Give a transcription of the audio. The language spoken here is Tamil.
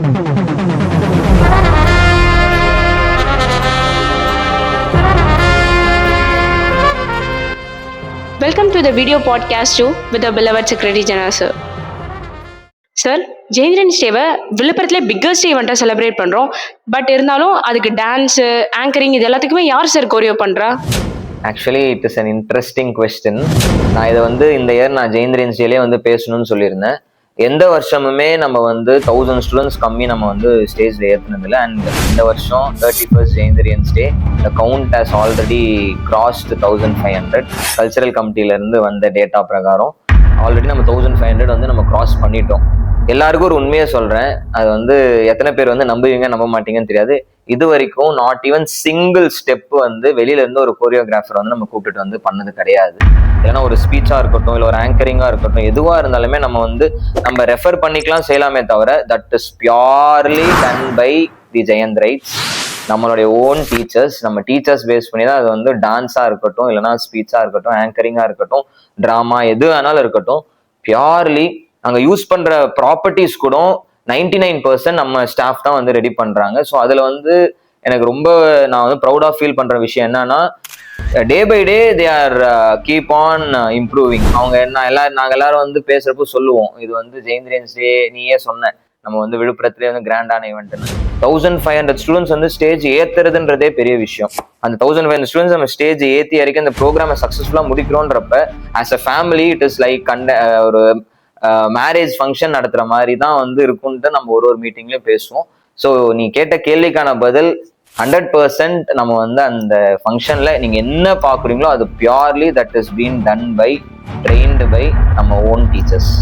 Welcome to the video podcast too with the beloved Secretary General sir. Sir, Jayendrans டேவை விழுப்புரத்துல பிக்கஸ்ட் ஈவெண்ட்டாக செலிப்ரேட் பண்ணுறோம். பட் இருந்தாலும் அதுக்கு டான்ஸு, ஆங்கரிங் இது எல்லாத்துக்குமே யார் சார் கோரியோ பண்ணுறா? Actually it is an interesting question. நான் இதை இந்த இயர் நான் ஜெயந்திரன்ஸ் டேலே பேசணும்னு சொல்லியிருந்தேன். எந்த வருஷமுமே நம்ம 1000 ஸ்டூடெண்ட்ஸ் கம்மி நம்ம ஸ்டேஜில் ஏற்றினதில்லை. அண்ட் இந்த வருஷம் 31st Jayendrans day the count has already crossed 1500. Cultural கமிட்டியிலேருந்து வந்த டேட்டா பிரகாரம் ஆல்ரெடி நம்ம 1500 நம்ம கிராஸ் பண்ணிட்டோம். எல்லாருக்கும் ஒரு உண்மையை சொல்கிறேன், அது எத்தனை பேர் நம்புவீங்க நம்ப மாட்டீங்கன்னு தெரியாது. இது வரைக்கும் நாட் ஈவன் சிங்கிள் ஸ்டெப் வெளியிலேருந்து ஒரு கோரியோகிராஃபர் நம்ம கூப்பிட்டுட்டு பண்ணது கிடையாது. இல்லைன்னா ஒரு ஸ்பீச்சாக இருக்கட்டும், இல்லை ஒரு ஆங்கரிங்காக இருக்கட்டும், எதுவாக இருந்தாலுமே நம்ம ரெஃபர் பண்ணிக்கலாம் செய்யலாமே தவிர that is purely done by the Jayant rights. நம்மளுடைய ஓன் டீச்சர்ஸ், நம்ம டீச்சர்ஸ் பேஸ் பண்ணி தான் அது டான்ஸாக இருக்கட்டும், இல்லைனா ஸ்பீச்சாக இருக்கட்டும், ஆங்கரிங்காக இருக்கட்டும், ட்ராமா எது வேணாலும் இருக்கட்டும், பியூர்லி நாங்கள் யூஸ் பண்ணுற ப்ராப்பர்ட்டிஸ் கூட 99% நம்ம ஸ்டாஃப் தான் ரெடி பண்ணுறாங்க. ஸோ அதில் எனக்கு ரொம்ப நான் ப்ரௌடாக ஃபீல் பண்ணுற விஷயம் என்னன்னா, day by day they are keep on improving. நாங்கள் எல்லாரும் பேசுகிறப்போ சொல்லுவோம், இது ஜெயந்திரன்ஸ் டே நீயே சொன்ன நம்ம விழுப்புரத்துலேயே கிராண்டான ஈவெண்ட்னு. 1500 ஸ்டூடெண்ட்ஸ் ஸ்டேஜ் ஏற்றுறதுன்றதே பெரிய விஷயம். அந்த 1500 ஸ்டூடெண்ட்ஸ் நம்ம ஸ்டேஜ் ஏற்றி வரைக்கும் அந்த ப்ரோக்ராமை சக்ஸஸ்ஃபுல்லாக முடிக்கிறோன்றப்ப as a family it is like ஒரு மேரேஜ் ஃபங்க்ஷன் நடத்துகிற மாதிரி தான் இருக்குன்ட்டு நம்ம ஒரு மீட்டிங்லேயும் பேசுவோம். ஸோ நீ கேட்ட கேள்விக்கான பதில் 100% நம்ம அந்த ஃபங்க்ஷனில் நீங்கள் என்ன பார்க்குறீங்களோ அது purely that is been done by trained by நம்ம ஓன் டீச்சர்ஸ்.